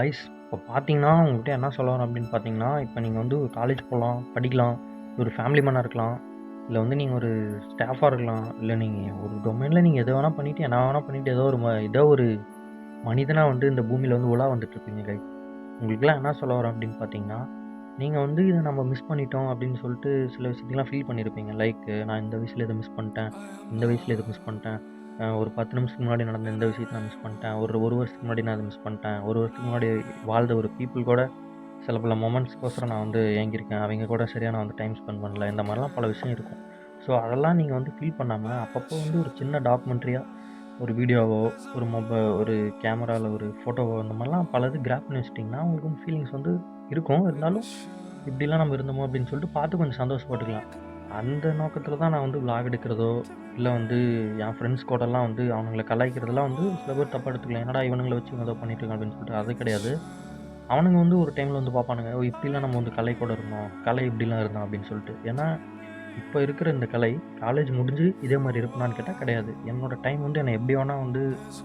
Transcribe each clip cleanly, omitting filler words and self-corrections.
Guys இப்போ பார்த்தீங்கன்னா, உங்ககிட்ட என்ன சொல்ல வரேன் அப்படின்னு பார்த்தீங்கன்னா, இப்போ நீங்கள் வந்து ஒரு காலேஜ் போகலாம், படிக்கலாம், ஒரு ஃபேமிலி மேனா இருக்கலாம், இல்லை வந்து நீங்கள் ஒரு ஸ்டாஃபாக இருக்கலாம், இல்லை நீங்கள் ஒரு டொமைனில் நீங்கள் எதை வேணால் பண்ணிவிட்டு என்ன வேணால் பண்ணிவிட்டு ஏதோ ஒரு மனிதனா வந்து இந்த பூமியில வந்து உலா வந்துட்டுருப்பீங்க கைஸ். உங்களுக்குலாம் என்ன சொல்ல வரேன் அப்படின்னு பார்த்தீங்கன்னா, நீங்க வந்து இத நம்ம மிஸ் பண்ணிட்டோம் அப்படின்னு சொல்லிட்டு சில விஷயத்தலாம் ஃபீல் பண்ணியிருப்பீங்க. லைக் நான் இந்த வயசுல இத மிஸ் பண்ணிட்டேன். இந்த வயசுல இத மிஸ் பண்ணிட்டேன். ஒரு 10 நிமிஷத்துக்கு முன்னாடி நடந்த இந்த விஷயத்த நான் மிஸ் பண்ணிட்டேன். ஒரு வருஷத்துக்கு முன்னாடி நான் அத மிஸ் பண்ணிட்டேன். ஒரு வருஷத்துக்கு முன்னாடி வாழ்ந்த ஒரு பீப்பிள் கூட சில பல மொமெண்ட்ஸ்க்கோசரம் நான் வந்து ஏங்கியிருக்கேன். அவங்க கூட சரியா நான் வந்து டைம் ஸ்பெண்ட் பண்ணல. இந்த மாரிலாம் பல விஷயம் இருக்கும். ஸோ அதெல்லாம் நீங்க வந்து ஃபீல் பண்ணாம, அப்பப்போ வந்து ஒரு சின்ன டாக்குமெண்ட்ரியா ஒரு வீடியோவோ, ஒரு கேமரால ஒரு ஃபோட்டோவோ இந்த மாரிலாம் பலது கிராப் பண்ணி வச்சுட்டீங்கன்னா, உங்களுக்கு வந்து ஃபீலிங்ஸ் வந்து இருக்கும். இருந்தாலும் இப்படிலாம் நம்ம இருந்தோமோ அப்படின்னு சொல்லிட்டு பார்த்து கொஞ்சம் சந்தோஷப்பட்டுக்கலாம். அந்த நோக்கத்தில தான் நான் வந்து விளாக் எடுக்கிறதோ, இல்ல வந்து என் ஃப்ரெண்ட்ஸ் கூடலாம் வந்து அவனுங்கள கலாய்க்கிறதெல்லாம் வந்து சில பேர் தப்பா எடுத்துக்கலாம். என்னடா இவனுங்கள வச்சு இவன் ஏதோ பண்ணிட்டு இருக்கான் அப்படின்னு சொல்லிட்டு. அது கிடையாது. அவனுங்க வந்து ஒரு டைம்ல வந்து பார்ப்பானுங்க. ஓ! இப்படிலாம் நம்ம வந்து கலை கூட இருந்தோம். கலை இப்படிலாம் இருந்தான் அப்படின்னு சொல்லிட்டு. ஏன்னா, இப்ப இருக்கிற இந்த கலை காலேஜ் முடிஞ்சு இதே மாரி இருப்பனான்னு கேட்டா கிடையாது. என்னோட டைம் வந்து என்னை எப்படி வேணா வந்து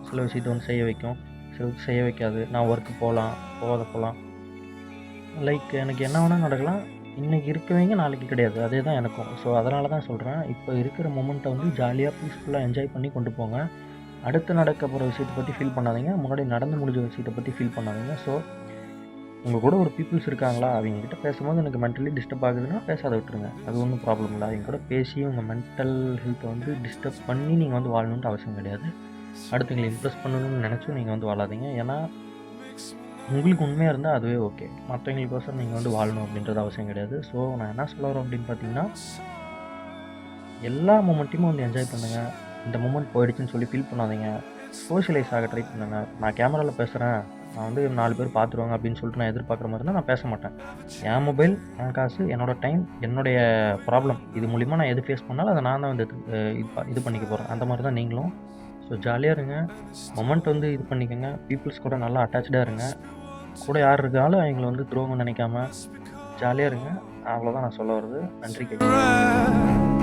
சில விஷயத்த வந்து செய்ய வைக்கும். சில செய்ய வைக்காது. நான் ஒர்க் போலாம், போகாத போலாம். லைக் எனக்கு என்ன வேணா நடக்கலாம். இன்னைக்கு இருக்கவங்க நாளைக்கு கிடையாது. அதே தான் எனக்கும். ஸோ அதனால தான் சொல்றேன். இப்போ இருக்கிற மொமெண்ட்ட வந்து ஜாலியா, பீஸ்ஃபுல்லா என்ஜாய் பண்ணி கொண்டு போங்க. அடுத்து நடக்க போற விஷயத்த பத்தி ஃபீல் பண்ணாதீங்க. முன்னாடி நடந்து முடிஞ்ச விஷயத்த பத்தி ஃபீல் பண்ணாதீங்க. ஸோ உங்க கூட ஒரு பீப்பிள்ஸ் இருக்காங்களா? அவங்க கிட்ட பேசும்போது எனக்கு மென்டலி டிஸ்டர்ப் ஆகுதுன்னா பேசாத விட்டுருங்க. அது ஒண்ணும் ப்ராப்ளம் இல்ல. அவங்க கூட பேசி உங்க மென்டல் ஹெல்த்த வந்து டிஸ்டர்ப் பண்ணி நீங்க வந்து வாழணுன்ட்டு அவசியம் கிடையாது. அடுத்தவங்கள இம்ப்ரெஸ் பண்ணணும்னு நெனச்சும் நீங்க வந்து வாழாதீங்க. ஏன்னா, உங்களுக்கு உண்மையா இருந்தா அதுவே ஓகே. மத்தவங்களுக்கோசரம் நீங்க வந்து வாழணும் அப்படின்றது அவசியம் கிடையாது. ஸோ நான் என்ன சொல்ல வரேன் அப்படின்னு பார்த்தீங்கன்னா, எல்லா மொமெண்ட்டையும் வந்து என்ஜாய் பண்ணுங்க. இந்த மொமெண்ட் போயிடுச்சுன்னு சொல்லி ஃபீல் பண்ணாதீங்க. சோஷியலைஸ் ஆக ட்ரை பண்ணுங்க. நான் கேமரால பேசுறேன். நான் வந்து 4 பேர் பார்த்துருவாங்க அப்படின்னு சொல்லிட்டு நான் எதிர்பார்க்குற மாரி இருந்தா நான் பேச மாட்டேன். என் மொபைல், என் காசு, என்னோட டைம், என்னுடைய ப்ராப்ளம். இது மூலியமா நான் எது ஃபேஸ் பண்ணாலும் அத நான் தான் வந்து இது பண்ணிக்க போறேன். அந்த மாரி தான் நீங்களும். ஸோ ஜாலியா இருங்க. மொமெண்ட் வந்து இது பண்ணிக்கங்க. பீப்பிள்ஸ் கூட நல்லா அட்டாச்டா இருங்க. கூட யார் இருக்காலும் அவங்கள வந்து துரோகம் நினைக்காம ஜாலியா இருங்க. அவ்வளோதான் நான் சொல்ல வர்றது. நன்றி கைஸ்.